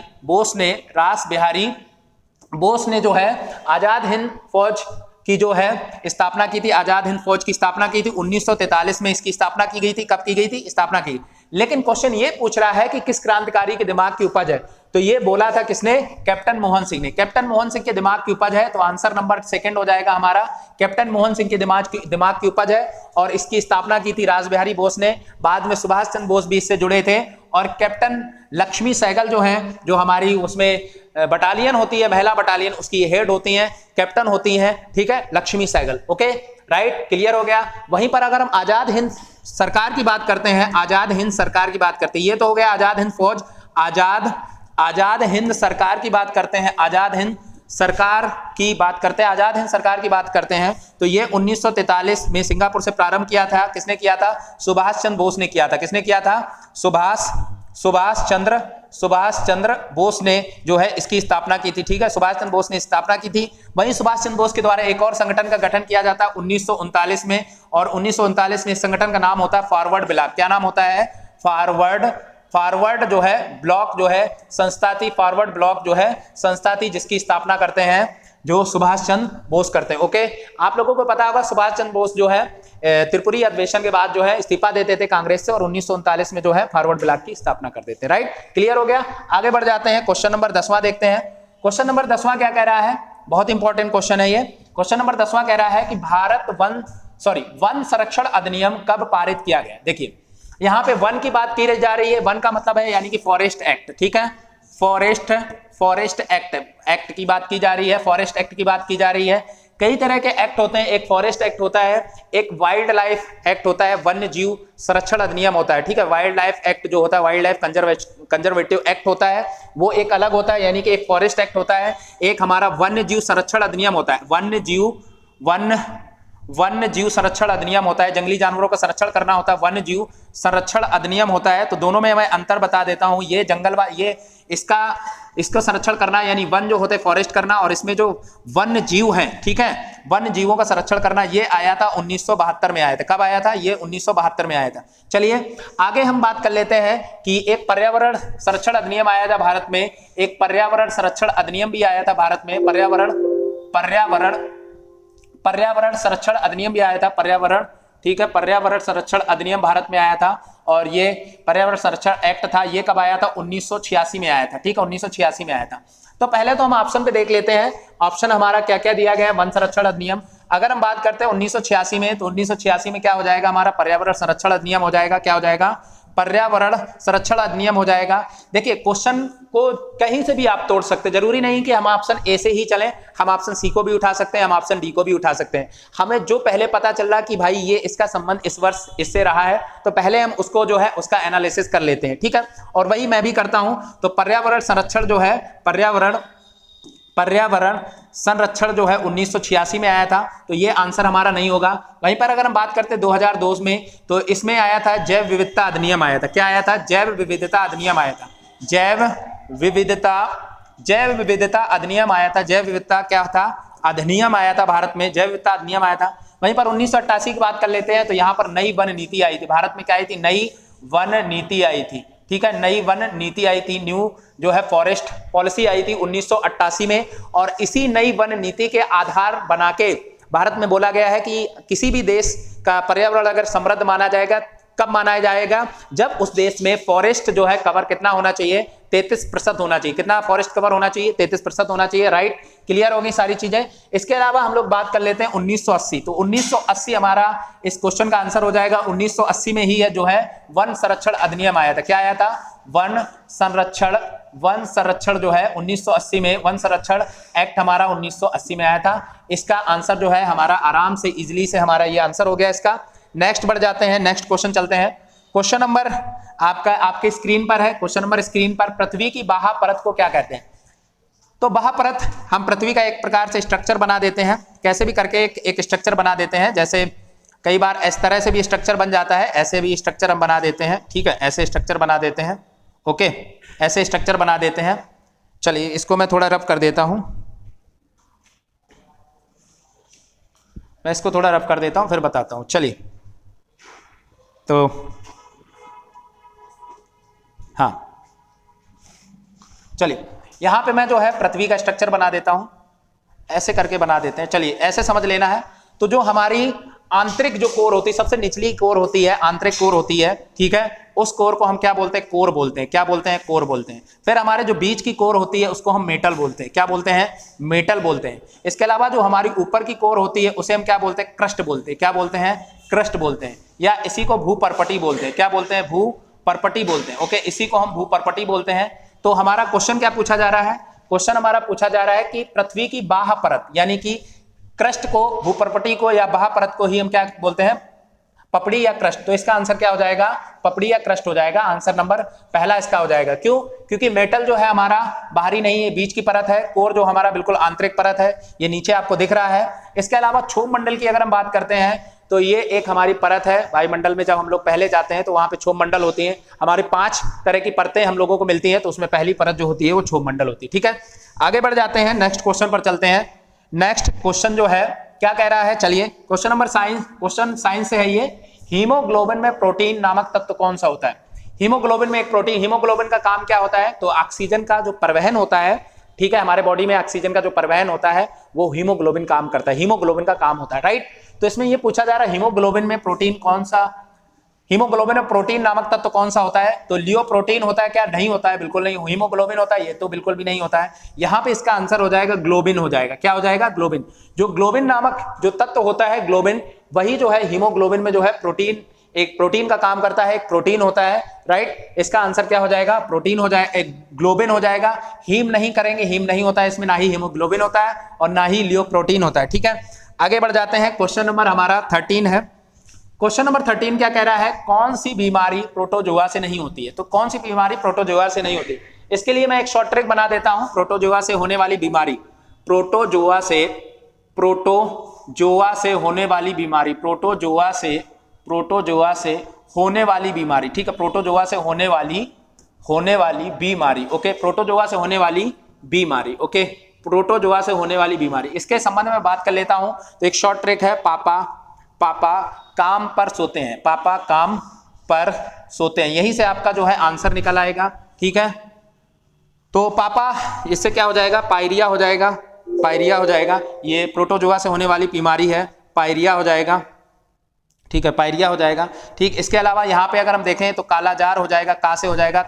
बोस ने जो है आजाद हिंद फौज की जो है स्थापना की थी। आजाद हिंद फौज की स्थापना की थी 1943 में इसकी स्थापना की गई थी। कब की गई थी? स्थापना की। लेकिन क्वेश्चन ये पूछ रहा है कि किस क्रांतिकारी के दिमाग की उपज है, तो ये बोला था किसने? कैप्टन मोहन सिंह ने। कैप्टन मोहन सिंह के दिमाग की उपज है, तो आंसर नंबर 2 हो जाएगा हमारा। कैप्टन मोहन सिंह के दिमाग की उपज है और इसकी स्थापना की थी रास बिहारी बोस ने। बाद में सुभाष चंद्र बोस भी इससे जुड़े थे। और कैप्टन लक्ष्मी सहगल जो हैं, जो हमारी उसमें बटालियन होती है, महिला बटालियन, उसकी हेड होती हैं, कैप्टन होती हैं। ठीक है, Lakshmi Sahgal. Okay, right, clear हो गया। वहीं पर अगर हम आजाद हिंद सरकार की बात करते हैं, आजाद हिंद सरकार की बात करते हैं, ये तो हो गया आजाद हिंद फौज। आजाद हिंद सरकार की बात करते हैं, आजाद हिंद सरकार की बात करते हैं, आजाद हिंद सरकार की बात करते हैं, तो ये 1943 में सिंगापुर से प्रारंभ किया था। किसने किया था? सुभाष चंद्र बोस ने किया था। किसने किया था? सुभाष चंद्र बोस ने जो है इसकी स्थापना की थी। ठीक है, सुभाष चंद्र बोस ने स्थापना की थी। वहीं सुभाष चंद्र बोस के द्वारा एक और संगठन का गठन किया जाता है 1939 में, और 1939 में इस संगठन का नाम होता है फॉरवर्ड ब्लॉक। क्या नाम होता है? फॉरवर्ड जो है ब्लॉक जो है संस्था थी, फॉरवर्ड ब्लॉक जो है संस्था थी, जिसकी स्थापना करते हैं जो सुभाष चंद्र बोस करते हैं। ओके, आप लोगों को पता होगा सुभाष चंद्र बोस जो है त्रिपुरी अधिवेशन के बाद जो है इस्तीफा देते थे कांग्रेस से, और 1939 में जो है फॉरवर्ड ब्लॉक की स्थापना कर देते। राइट, क्लियर हो गया। आगे बढ़ जाते हैं। क्वेश्चन नंबर 10वां देखते हैं। क्वेश्चन नंबर 10वां क्या कह रहा है? बहुत इंपॉर्टेंट क्वेश्चन है ये। क्वेश्चन नंबर 10वां कह रहा है कि वन संरक्षण अधिनियम कब पारित किया गया? देखिए, यहाँ पे वन की बात की जा रही है। वन का मतलब है यानी कि फॉरेस्ट एक्ट। ठीक है, फॉरेस्ट एक्ट की बात की जा रही है, फॉरेस्ट एक्ट की बात की जा रही है। कई तरह के एक्ट होते हैं, एक फॉरेस्ट एक्ट होता है, एक वाइल्ड लाइफ एक्ट होता है, वन्य जीव संरक्षण अधिनियम होता है। ठीक है, वाइल्ड लाइफ एक्ट जो होता है, वाइल्ड लाइफ कंजर्वेटिव एक्ट होता है, वो एक अलग होता है, यानी कि एक फॉरेस्ट एक्ट होता है, एक हमारा वन्य जीव संरक्षण अधिनियम होता है। वन्य जीव संरक्षण अधिनियम होता है, जंगली जानवरों का संरक्षण करना होता है, वन्य जीव संरक्षण अधिनियम होता है। तो दोनों में मैं अंतर बता देता हूं। ये ये इसका संरक्षण करना यानी वन जो होते हैं फॉरेस्ट करना, और इसमें जो वन्य जीव हैं, ठीक है, वन्य जीवों का संरक्षण करना, ये आया था 1972 में आया था। कब आया था? ये 1972 में आया था। चलिए आगे हम बात कर लेते हैं कि एक पर्यावरण संरक्षण अधिनियम आया था भारत में, एक पर्यावरण संरक्षण अधिनियम भी आया था भारत में, पर्यावरण संरक्षण अधिनियम भी आया था, पर्यावरण, ठीक है, पर्यावरण संरक्षण अधिनियम भारत में आया था। और ये पर्यावरण संरक्षण एक्ट था, ये कब आया था? 1986 में आया था। ठीक है, 1986 में आया था। तो पहले तो हम ऑप्शन पे देख लेते हैं, ऑप्शन हमारा क्या क्या दिया गया है। वन संरक्षण अधिनियम, अगर हम बात करते हैं 1986 में, तो 1986 में क्या हो जाएगा हमारा? पर्यावरण संरक्षण अधिनियम हो जाएगा। क्या हो जाएगा? पर्यावरण संरक्षण अधिनियम हो जाएगा। देखिए, क्वेश्चन को कहीं से भी आप तोड़ सकते हैं, जरूरी नहीं कि हम ऑप्शन ए से ही चलें, हम ऑप्शन सी को भी उठा सकते हैं, हम ऑप्शन डी को भी उठा सकते हैं। हमें जो पहले पता चल रहा कि भाई ये इसका संबंध इस वर्ष इससे रहा है, तो पहले हम उसको जो है उसका एनालिसिस कर लेते हैं। ठीक है, और वही मैं भी करता हूं। तो पर्यावरण संरक्षण जो है, पर्यावरण संरक्षण जो है 1986 में आया था, तो ये आंसर हमारा नहीं होगा। वहीं पर अगर हम बात करते हैं 2002 में, तो इसमें आया था जैव विविधता अधिनियम आया था। क्या आया था? जैव विविधता अधिनियम आया था। जैव विविधता अधिनियम आया था। जैव विविधता क्या था? अधिनियम आया था भारत में, जैव विविधता अधिनियम आया था। वहीं पर 1988 की बात कर लेते हैं तो यहाँ पर नई वन नीति आई थी। भारत में क्या आई थी? नई वन नीति आई थी। ठीक है, नई वन नीति आई थी, न्यू जो है फॉरेस्ट पॉलिसी आई थी 1988 में। और इसी नई वन नीति के आधार बना के भारत में बोला गया है कि किसी भी देश का पर्यावरण अगर समृद्ध माना जाएगा, कब माना जाएगा? जब उस देश में फॉरेस्ट जो है कवर कितना होना चाहिए? 33% होना चाहिए। कितना फॉरेस्ट कवर होना चाहिए? 33% होना चाहिए। राइट, क्लियर होगी सारी चीजें। इसके अलावा हम लोग बात कर लेते हैं 1980। तो 1980 हमारा इस क्वेश्चन का आंसर हो जाएगा। 1980 में ही है जो है वन संरक्षण अधिनियम आया था। क्या आया था? वन संरक्षण जो है 1980 में, वन संरक्षण एक्ट हमारा 1980 में आया था। इसका आंसर जो है हमारा आराम से इजिली से हमारा ये आंसर हो गया इसका। नेक्स्ट बढ़ जाते हैं, नेक्स्ट क्वेश्चन चलते हैं। क्वेश्चन नंबर आपका आपके स्क्रीन पर है। क्वेश्चन नंबर स्क्रीन पर, पृथ्वी की बाह्य परत को क्या कहते हैं? तो बाह्य परत, हम पृथ्वी का एक प्रकार से स्ट्रक्चर बना देते हैं, कैसे भी करके एक स्ट्रक्चर बना देते हैं। जैसे कई बार इस तरह से भी स्ट्रक्चर बन जाता है, ऐसे भी स्ट्रक्चर हम बना देते हैं। ठीक है, ऐसे स्ट्रक्चर बना देते हैं। ओके, ऐसे स्ट्रक्चर बना देते हैं। चलिए इसको मैं थोड़ा रफ कर देता हूं, मैं इसको थोड़ा रफ कर देता हूं फिर बताता हूं। चलिए, तो हाँ, चलिए यहां पे मैं जो है पृथ्वी का स्ट्रक्चर बना देता हूं, ऐसे करके बना देते हैं। चलिए ऐसे समझ लेना है। तो जो हमारी आंतरिक जो कोर होती है, सबसे निचली कोर होती है, आंतरिक कोर होती है। ठीक है, उस कोर को हम क्या बोलते हैं? कोर बोलते हैं। क्या बोलते हैं? कोर बोलते हैं। फिर हमारे जो बीच की कोर होती है उसको हम मेटल बोलते हैं। क्या बोलते हैं? मेटल बोलते हैं। इसके अलावा जो हमारी ऊपर की कोर होती है उसे हम क्या बोलते हैं? क्रस्ट बोलते हैं। क्या बोलते हैं? क्रस्ट बोलते हैं, या इसी को भूपर्पटी बोलते हैं। क्या बोलते हैं? भूपर्पटी बोलते हैं। ओके, इसी को हम भूपर्पटी बोलते हैं। तो हमारा क्वेश्चन क्या पूछा जा रहा है? क्वेश्चन हमारा पूछा जा रहा है कि पृथ्वी की बाह्य परत यानी कि क्रस्ट को, भूपर्पटी को या बाह्य परत को ही हम क्या बोलते हैं? पपड़ी या क्रस्ट। तो इसका आंसर क्या हो जाएगा? पपड़ी या क्रस्ट हो जाएगा। आंसर नंबर पहला इसका हो जाएगा। क्यों? क्योंकि मेटल जो है हमारा बाहरी नहीं है, बीच की परत है। कोर जो हमारा बिल्कुल आंतरिक परत है, ये नीचे आपको दिख रहा है। इसके अलावा क्षोभ मंडल की अगर हम बात करते हैं तो ये एक हमारी परत है। वायुमंडल में जब हम लोग पहले जाते हैं तो वहां पे क्षोभ मंडल होती है। हमारी 5 तरह की परतें हम लोगों को मिलती हैं, तो उसमें पहली परत जो होती है वो क्षोभ मंडल होती है। ठीक है, आगे बढ़ जाते हैं, नेक्स्ट क्वेश्चन पर चलते हैं। नेक्स्ट क्वेश्चन जो है क्या कह रहा है? चलिए क्वेश्चन नंबर क्वेश्चन साइंस से है ये। हीमोग्लोबिन में प्रोटीन नामक तत्व कौन सा होता है? हीमोग्लोबिन में एक प्रोटीन, हीमोग्लोबिन का काम क्या होता है? तो ऑक्सीजन का जो परिवहन होता है, ठीक है, हमारे बॉडी में ऑक्सीजन का जो परिवहन होता है वो हीमोग्लोबिन काम करता है, हीमोग्लोबिन का काम होता है। राइट, तो इसमें ये पूछा जा रहा है हीमोग्लोबिन में प्रोटीन कौन सा, हीमोग्लोबिन में प्रोटीन नामक तत्व कौन सा होता है? तो लियोप्रोटीन होता है क्या? नहीं होता है, बिल्कुल नहीं। हीमोग्लोबिन होता है? ये तो बिल्कुल भी नहीं होता है। यहां पे इसका आंसर हो जाएगा ग्लोबिन हो जाएगा। क्या हो जाएगा? ग्लोबिन। जो ग्लोबिन नामक जो तत्व होता है ग्लोबिन, वही जो है हीमोग्लोबिन में जो है प्रोटीन, एक प्रोटीन का काम करता है, एक प्रोटीन होता है। राइट, इसका आंसर क्या हो जाएगा? प्रोटीन हो जाएगा, एक ग्लोबिन हो जाएगा। हीम नहीं करेंगे, हीम नहीं होता है इसमें, ना ही हीमोग्लोबिन होता है और ना ही लियोप्रोटीन होता है। ठीक है, आगे बढ़ जाते हैं। क्वेश्चन नंबर हमारा 13 है। क्वेश्चन नंबर 13 क्या कह रहा है? कौन सी बीमारी प्रोटोजोआ से नहीं होती है? तो कौन सी बीमारी प्रोटोजोआ से नहीं होती? इसके लिए मैं एक शॉर्ट ट्रिक बना देता हूं। प्रोटोजोआ से होने वाली बीमारी, प्रोटोजोआ से होने वाली बीमारी, प्रोटोजोआ से होने वाली बीमारी। ठीक है, प्रोटोजोआ से होने वाली बीमारी। ओके, प्रोटोजोआ से होने वाली बीमारी। ओके, प्रोटोजोआ से होने वाली बीमारी, इसके संबंध में बात कर लेता हूं। तो एक शॉर्ट ट्रिक है, पापा काम पर सोते हैं, पापा काम पर सोते हैं, यहीं से आपका जो है आंसर निकल आएगा। ठीक है, तो पापा, इससे क्या हो जाएगा? पायरिया हो जाएगा, पायरिया हो जाएगा। ये प्रोटोजोआ से होने वाली बीमारी है, पायरिया हो जाएगा। ठीक है, पायरिया हो जाएगा। ठीक, इसके अलावा यहाँ पे अगर हम देखें तो काला जार हो जाएगा, का से हो जाएगा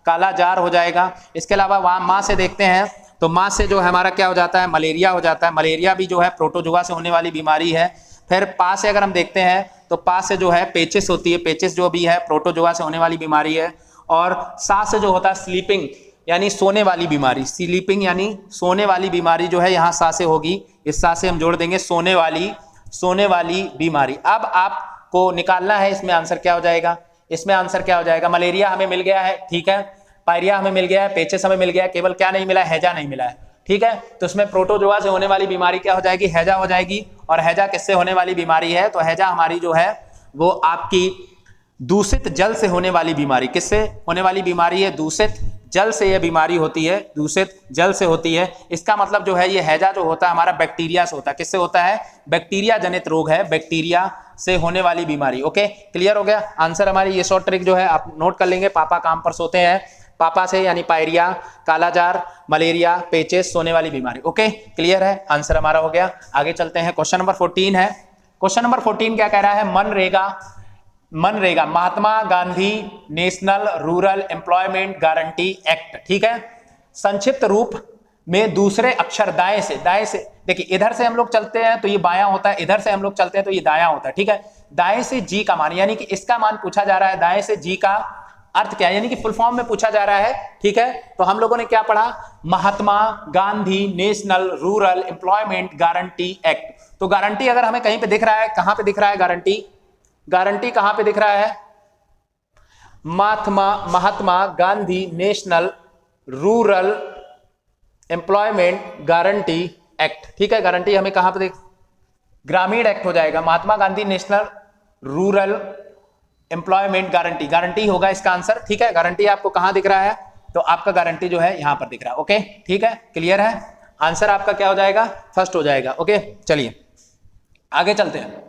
काला जार हो जाएगा। इसके अलावा वहां माँ से देखते हैं तो माँ से जो है हमारा क्या हो जाता है? मलेरिया हो जाता है। मलेरिया भी जो है प्रोटोजोआ से होने वाली बीमारी है। फिर पा से अगर हम देखते हैं तो पा से जो है पेचिस होती है, पेचिस जो भी है प्रोटोजोआ से होने वाली बीमारी है। और सा से जो होता है स्लीपिंग यानी सोने वाली बीमारी, स्लीपिंग यानी सोने वाली बीमारी जो है यहाँ सा से होगी, इस सा से हम जोड़ देंगे सोने वाली बीमारी। अब आपको निकालना है इसमें आंसर क्या हो जाएगा? इसमें आंसर क्या हो जाएगा? मलेरिया हमें मिल गया है, ठीक है, पायरिया हमें मिल गया है, पेचिस हमें मिल गया है, केवल क्या नहीं मिला है? हैजा नहीं मिला है। ठीक है, तो इसमें प्रोटोजोआ से होने वाली बीमारी क्या हो जाएगी? हैजा हो जाएगी। और हैजा किससे होने वाली बीमारी है? तो हैजा हमारी जो है वो आपकी दूषित जल से होने वाली बीमारी। किससे होने वाली बीमारी है? दूषित जल से ये बीमारी होती है, दूषित जल से होती है। इसका मतलब जो है ये हैजा जो होता है हमारा बैक्टीरिया से होता है। किससे होता है? बैक्टीरिया जनित रोग है, बैक्टीरिया से होने वाली बीमारी। ओके, क्लियर हो गया? आंसर हमारी ये शॉर्ट ट्रिक जो है आप नोट कर लेंगे। पापा काम पर सोते हैं, पापा से यानी पायरिया, कालाजार, मलेरिया, पेचेस, सोने वाली बीमारी। ओके, क्लियर है? आंसर हमारा हो गया। आगे चलते हैं, क्वेश्चन नंबर 14 है। क्वेश्चन नंबर 14 क्या कह रहा है? MNREGA Mahatma Gandhi National Rural Employment Guarantee Act, ठीक है, संक्षिप्त रूप में दूसरे अक्षर दाएं से देखिए, इधर से हम लोग चलते हैं तो ये बायां होता है, इधर से हम लोग चलते हैं तो ये दायां होता है, ठीक है। दाएं से जी का मान, यानी कि इसका मान पूछा जा रहा है। दाएं से जी का अर्थ क्या है, यानी कि फुल फॉर्म में पूछा जा रहा है, ठीक है। तो हम लोगों ने क्या पढ़ा? Mahatma Gandhi National Rural Employment Guarantee Act. तो गारंटी अगर हमें कहीं पे दिख रहा है, कहां पे दिख रहा है गारंटी कहां पे दिख रहा है? Mahatma Gandhi National Rural Employment Guarantee Act, ठीक है। गारंटी हमें कहां पे ग्रामीण एक्ट हो जाएगा। Mahatma Gandhi National Rural Employment Guarantee होगा इसका आंसर, ठीक है। गारंटी आपको कहां दिख रहा है? तो आपका गारंटी जो है यहां पर दिख रहा है। ओके, ठीक है, क्लियर है? आंसर आपका क्या हो जाएगा? फर्स्ट हो जाएगा। ओके, चलिए आगे चलते हैं।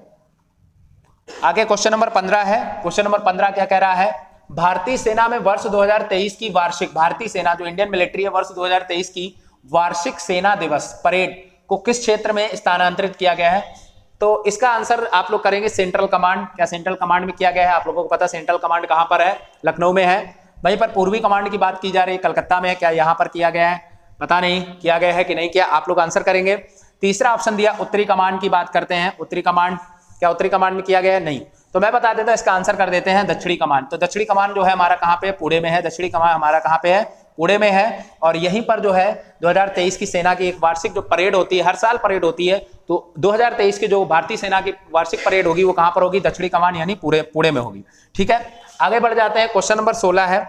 आगे क्वेश्चन नंबर 15 है। क्वेश्चन नंबर 15 क्या कह रहा है? भारतीय सेना में वर्ष 2023 की वार्षिक, भारतीय सेना जो इंडियन मिलिट्री है, वर्ष 2023 की वार्षिक सेना दिवस परेड को किस क्षेत्र में स्थानांतरित किया गया है? तो इसका आंसर आप लोग करेंगे सेंट्रल कमांड। क्या सेंट्रल कमांड में किया गया है? आप लोगों को पता सेंट्रल कमांड कहां पर है? लखनऊ में है। वहीं पर पूर्वी कमांड की बात की जा रही है, कलकत्ता में है। क्या यहां पर किया गया है? पता नहीं किया गया है कि नहीं किया, आप लोग आंसर करेंगे। तीसरा ऑप्शन दिया उत्तरी कमांड की बात करते हैं। उत्तरी कमांड, क्या उत्तरी कमांड में किया गया है? नहीं। तो मैं बता देता हूं, इसका आंसर कर देते हैं दक्षिणी कमांड। तो दक्षिणी कमांड जो है हमारा कहां पे है? पुणे में है। दक्षिणी कमांड हमारा कहां पे है? पुणे में है। और यहीं पर जो है 2023 की सेना की एक वार्षिक जो परेड होती है, हर साल परेड होती है, तो 2023 की जो भारतीय सेना की वार्षिक परेड होगी वो कहां पर होगी? दक्षिणी कमांड यानी पुणे में होगी, ठीक है। आगे बढ़ जाते हैं, क्वेश्चन नंबर 16 है।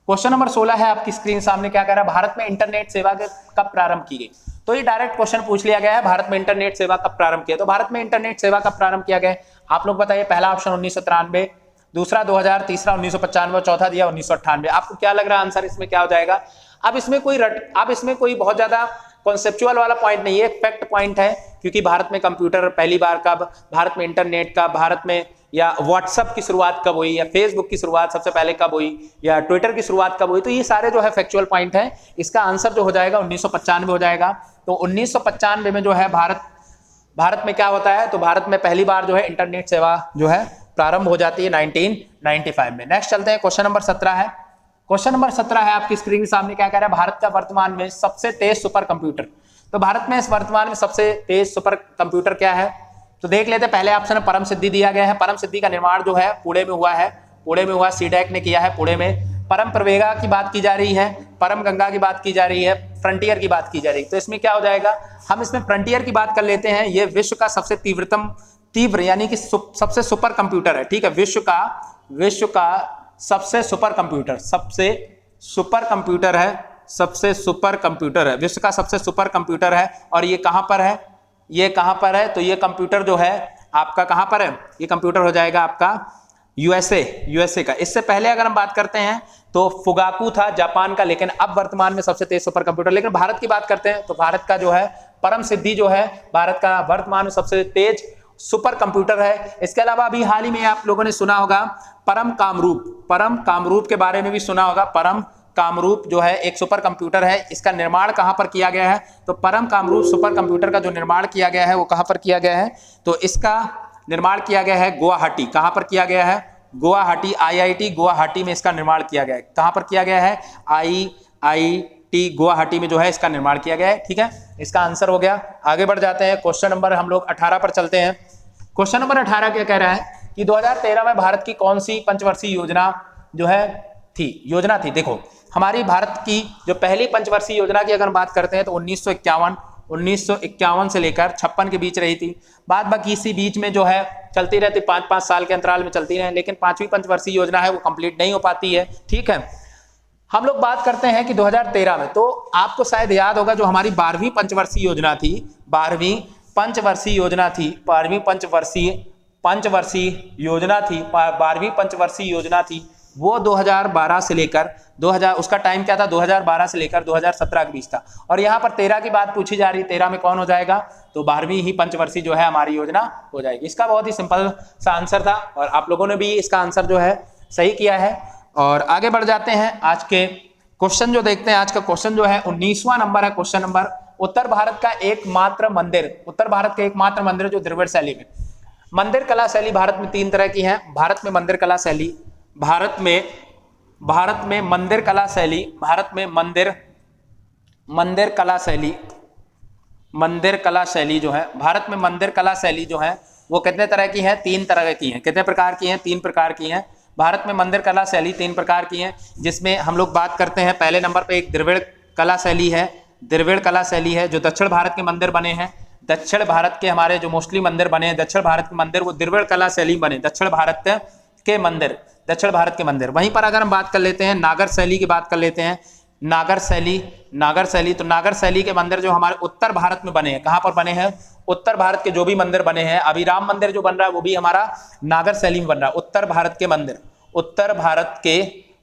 क्वेश्चन नंबर 16 है आपकी स्क्रीन सामने। क्या कह रहा है? भारत में इंटरनेट सेवा कब प्रारंभ की गई? तो ये डायरेक्ट क्वेश्चन पूछ लिया गया है, भारत में इंटरनेट सेवा कब प्रारंभ किया? तो भारत में इंटरनेट सेवा कब प्रारंभ किया गया? आप लोग बताइए। पहला ऑप्शन 1993, दूसरा 2000, तीसरा 1995, चौथा दिया 1998। आपको क्या लग रहा है आंसर इसमें क्या हो जाएगा? अब इसमें कोई बहुत ज्यादा कॉन्सेप्चुअल वाला पॉइंट नहीं है, फैक्ट पॉइंट है। क्योंकि भारत में कंप्यूटर पहली बार कब, भारत में इंटरनेट कब, भारत में या व्हाट्सएप की शुरुआत कब हुई, या फेसबुक की शुरुआत सबसे पहले कब हुई, या ट्विटर की शुरुआत कब हुई, तो ये सारे जो है फैक्चुअल पॉइंट है। इसका आंसर जो हो जाएगा 1995 हो जाएगा। तो 1995 में जो है भारत में क्या होता है? तो भारत में पहली बार जो है इंटरनेट सेवा जो है प्रारंभ हो जाती है 1995 में। नेक्स्ट चलते हैं, क्वेश्चन नंबर 17 है। क्वेश्चन नंबर 17 है आपकी स्क्रीन के सामने। क्या कह रहा है? भारत का वर्तमान में सबसे तेज सुपर कंप्यूटर। तो भारत में इस वर्तमान में सबसे तेज सुपर कंप्यूटर क्या है? तो देख लेते हैं। पहले ऑप्शन में परम सिद्धि दिया गया है। परम सिद्धि का निर्माण जो है पुणे में हुआ है, सीडैक ने किया है पुणे में। परम प्रवेगा की बात की जा रही है, परम गंगा की बात की जा रही है, फ्रंटियर की बात की जा रही है। तो इसमें क्या हो जाएगा? हम इसमें फ्रंटियर की बात कर लेते हैं। ये विश्व का सबसे तीव्र यानी कि सबसे सुपर कंप्यूटर है, ठीक है। विश्व का सबसे सुपर कंप्यूटर है, विश्व का सबसे सुपर कंप्यूटर है। और ये कहां पर है? तो ये कंप्यूटर जो है आपका कहां पर है? ये कंप्यूटर हो जाएगा आपका यूएसए का। इससे पहले अगर हम बात करते हैं तो फुगाकू था जापान का, लेकिन अब वर्तमान में सबसे तेज सुपर कंप्यूटर। लेकिन भारत की बात करते हैं तो भारत का जो है परम सिद्धि जो है भारत का वर्तमान में सबसे तेज सुपर कंप्यूटर है। इसके अलावा अभी हाल ही में आप लोगों ने सुना होगा परम कामरूप के बारे में भी सुना होगा। परम कामरूप जो है एक सुपर कंप्यूटर है। इसका निर्माण कहां पर किया गया है? तो परम कामरूप सुपर कंप्यूटर का जो निर्माण किया गया है वो कहां पर किया गया है? तो इसका निर्माण किया गया है गुवाहाटी। कहां पर किया गया है? गुवाहाटी, IIT गुवाहाटी में इसका निर्माण किया गया है। कहां पर किया गया है? IIT गुवाहाटी में जो है इसका निर्माण किया गया है, ठीक है। इसका आंसर हो गया। आगे बढ़ जाते हैं, क्वेश्चन नंबर हम लोग 18 पर चलते हैं। क्वेश्चन नंबर 18 क्या कह रहा है कि 2013 में भारत की कौन सी पंचवर्षीय योजना जो है थी? देखो, हमारी भारत की जो पहली पंचवर्षीय योजना की अगर बात करते हैं तो 1951 से लेकर 56 के बीच रही थी। बाद बाकी इसी बीच में जो है चलती रहती, 5-5 साल के अंतराल में चलती रहे, लेकिन पांचवी पंचवर्षीय योजना है वो कंप्लीट नहीं हो पाती है, ठीक है। हम लोग बात करते हैं कि 2013 में, तो आपको शायद याद होगा जो हमारी 12वीं पंचवर्षीय योजना थी, 12वीं पंचवर्षीय योजना थी, वो 2012 से लेकर 2000, उसका टाइम क्या था 2012 से लेकर 2017 के बीच था। और यहाँ पर 13 की बात पूछी जा रही है, 13 में कौन हो जाएगा, तो 12वीं ही पंचवर्षीय जो है हमारी योजना हो जाएगी। इसका बहुत ही सिंपल सा आंसर था और आप लोगों ने भी इसका आंसर जो है सही किया है। और आगे बढ़ जाते हैं, आज के क्वेश्चन जो देखते हैं। आज का क्वेश्चन जो है 19वां नंबर है क्वेश्चन नंबर, उत्तर भारत का एकमात्र मंदिर, उत्तर भारत के एकमात्र मंदिर जो द्रविड़ शैली में। मंदिर कला शैली भारत में 3 तरह की है। भारत में मंदिर कला शैली, भारत में मंदिर कला शैली, भारत में मंदिर कला शैली जो है, भारत में मंदिर कला शैली जो है वो कितने तरह की है, 3 तरह की है। कितने प्रकार की है, 3 प्रकार की है। भारत में मंदिर कला शैली 3 प्रकार की है, जिसमें हम लोग बात करते हैं पहले नंबर पे एक द्रविड़ कला शैली है। द्रविड़ कला शैली है जो दक्षिण भारत के मंदिर बने हैं, दक्षिण भारत के हमारे जो मोस्टली मंदिर बने हैं, दक्षिण भारत के मंदिर वो द्रविड़ कला शैली बने, दक्षिण भारत के मंदिर, दक्षिण भारत के मंदिर। वहीं पर अगर हम बात कर लेते हैं नागर शैली की बात कर लेते हैं, नागर शैली तो नागर शैली के मंदिर जो हमारे उत्तर भारत में बने हैं, कहां पर बने हैं, उत्तर भारत के जो भी मंदिर बने हैं, अभी राम मंदिर जो बन रहा है वो भी हमारा नागर शैली में बन रहा है। उत्तर भारत के मंदिर,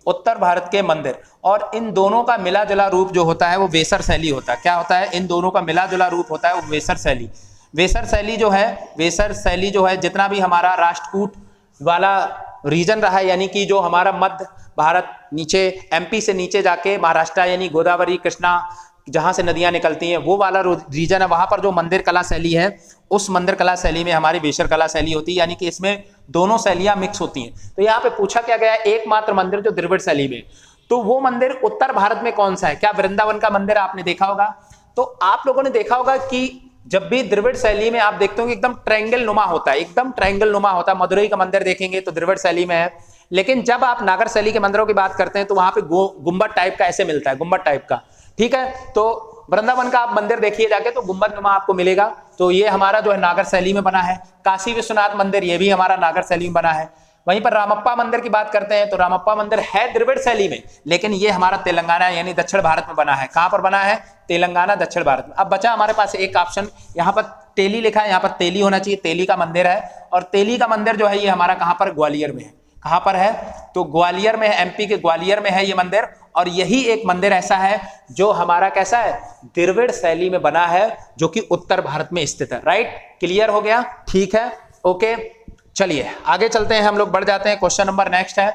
उत्तर भारत के मंदिर, और इन दोनों का मिला जुला रूप जो होता है वो वेसर शैली होता है। क्या होता है, इन दोनों का मिला जुला रूप होता है वो वेसर शैली। वेसर शैली जो है जितना भी हमारा राष्ट्रकूट वाला रीजन रहा है, यानी कि जो हमारा मध्य भारत नीचे एमपी से नीचे जाके महाराष्ट्र यानी गोदावरी कृष्णा जहां से नदियां निकलती हैं वो वाला रीजन है, वहां पर जो मंदिर कला शैली है उस मंदिर कला शैली में हमारी वेसर कला शैली होती है, यानी कि इसमें दोनों शैलियां मिक्स होती हैं। तो यहाँ पे पूछा क्या गया, एकमात्र मंदिर जो द्रविड़ शैली में, तो वो मंदिर उत्तर भारत में कौन सा है। क्या वृंदावन का मंदिर आपने देखा होगा, तो आप लोगों ने देखा होगा कि जब भी द्रविड़ शैली में आप देखते हो एकदम ट्रायंगल नुमा होता है, एकदम ट्रायंगल नुमा होता है। मदुरई का मंदिर देखेंगे तो द्रविड़ शैली में है, लेकिन जब आप नागर शैली के मंदिरों की बात करते हैं तो वहां पे गुंबद टाइप का ऐसे मिलता है, गुंबद टाइप का, ठीक है। तो वृंदावन का आप मंदिर देखिए जाके तो गुंबद नुमा आपको मिलेगा, तो ये हमारा जो है नागर शैली में बना है। काशी विश्वनाथ मंदिर ये भी हमारा नागर शैली में बना है। वहीं पर रामप्पा मंदिर की बात करते हैं तो रामप्पा मंदिर है द्रविड़ शैली में, लेकिन ये हमारा तेलंगाना यानी दक्षिण भारत में बना है। कहां पर बना है, तेलंगाना दक्षिण भारत में। अब बचा हमारे पास एक ऑप्शन, यहाँ पर तेली लिखा है, यहाँ पर तेली होना चाहिए, तेली का मंदिर है। और तेली का मंदिर जो है ये हमारा कहां पर, ग्वालियर में है। कहां पर है, तो ग्वालियर में है, एमपी के ग्वालियर में है ये मंदिर। और यही एक मंदिर ऐसा है जो हमारा कैसा है, द्रविड़ शैली में बना है, जो कि उत्तर भारत में स्थित है। राइट, क्लियर हो गया, ठीक है, ओके। चलिए आगे चलते हैं, हम लोग बढ़ जाते हैं। क्वेश्चन नंबर नेक्स्ट है,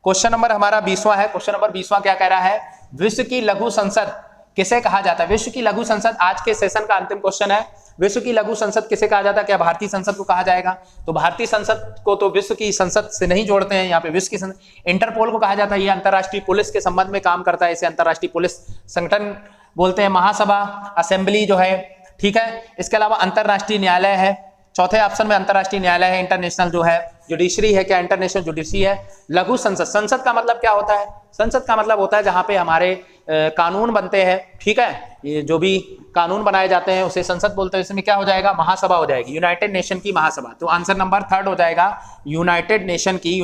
क्वेश्चन नंबर हमारा 20वां है। क्वेश्चन नंबर 20वां क्या कह रहा है, विश्व की लघु संसद किसे कहा जाता है। विश्व की लघु संसद आज के सेशन का अंतिम क्वेश्चन है। विश्व की लघु संसद किसे कहा जाता है, क्या भारतीय संसद को कहा जाएगा, तो भारतीय संसद को तो विश्व की संसद से नहीं जोड़ते हैं, यहाँ पे विश्व की संसद इंटरपोल को कहा जाता है। ये अंतरराष्ट्रीय पुलिस के संबंध में काम करता है, इसे अंतरराष्ट्रीय पुलिस संगठन बोलते हैं। महासभा असेंबली जो है, ठीक है। इसके अलावा अंतरराष्ट्रीय न्यायालय है, चौथे ऑप्शन में अंतरराष्ट्रीय न्यायालय है। इंटरनेशनल जो है जुडिशरी है, क्या इंटरनेशनल जुडिशरी है। लघु संसद, संसद का मतलब क्या होता है, संसद का मतलब होता है जहां पे हमारे कानून बनते हैं, ठीक है। ये जो भी कानून बनाए जाते हैं उसे संसद बोलते हैं। इसमें क्या हो जाएगा, महासभा हो जाएगी, यूनाइटेड नेशन की महासभा। तो आंसर नंबर 3 हो जाएगा, यूनाइटेड नेशन की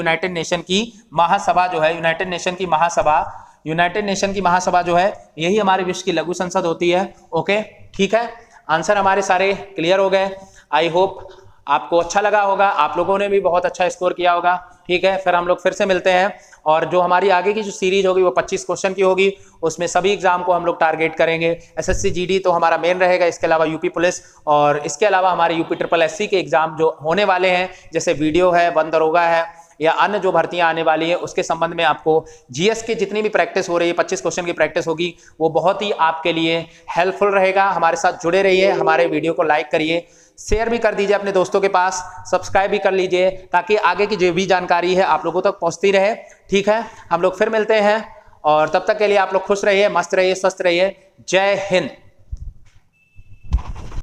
महासभा जो है, यूनाइटेड नेशन की महासभा जो है यही हमारे विश्व की लघु संसद होती है। ओके, ठीक है, आंसर हमारे सारे क्लियर हो गए। आई होप आपको अच्छा लगा होगा, आप लोगों ने भी बहुत अच्छा स्कोर किया होगा, ठीक है। फिर हम लोग फिर से मिलते हैं, और जो हमारी आगे की जो सीरीज होगी वो 25 क्वेश्चन की होगी, उसमें सभी एग्जाम को हम लोग टारगेट करेंगे। एसएससी जीडी तो हमारा मेन रहेगा, इसके अलावा यूपी पुलिस, और इसके अलावा हमारे यूपी ट्रिपल एससी के एग्जाम जो होने वाले हैं, जैसे वीडियो है, वन दरोगा है, या अन्य जो भर्तियां आने वाली है, उसके संबंध में आपको जीएस की जितनी भी प्रैक्टिस हो रही है, 25 क्वेश्चन की प्रैक्टिस होगी, वो बहुत ही आपके लिए हेल्पफुल रहेगा। हमारे साथ जुड़े रहिए, हमारे वीडियो को लाइक करिए, शेयर भी कर दीजिए अपने दोस्तों के पास, सब्सक्राइब भी कर लीजिए, ताकि आगे की जो भी जानकारी है आप लोगों तक पहुंचती रहे, ठीक है। हम लोग फिर मिलते हैं, और तब तक के लिए आप लोग खुश रहिए, मस्त रहिए, स्वस्थ रहिए। जय हिंद।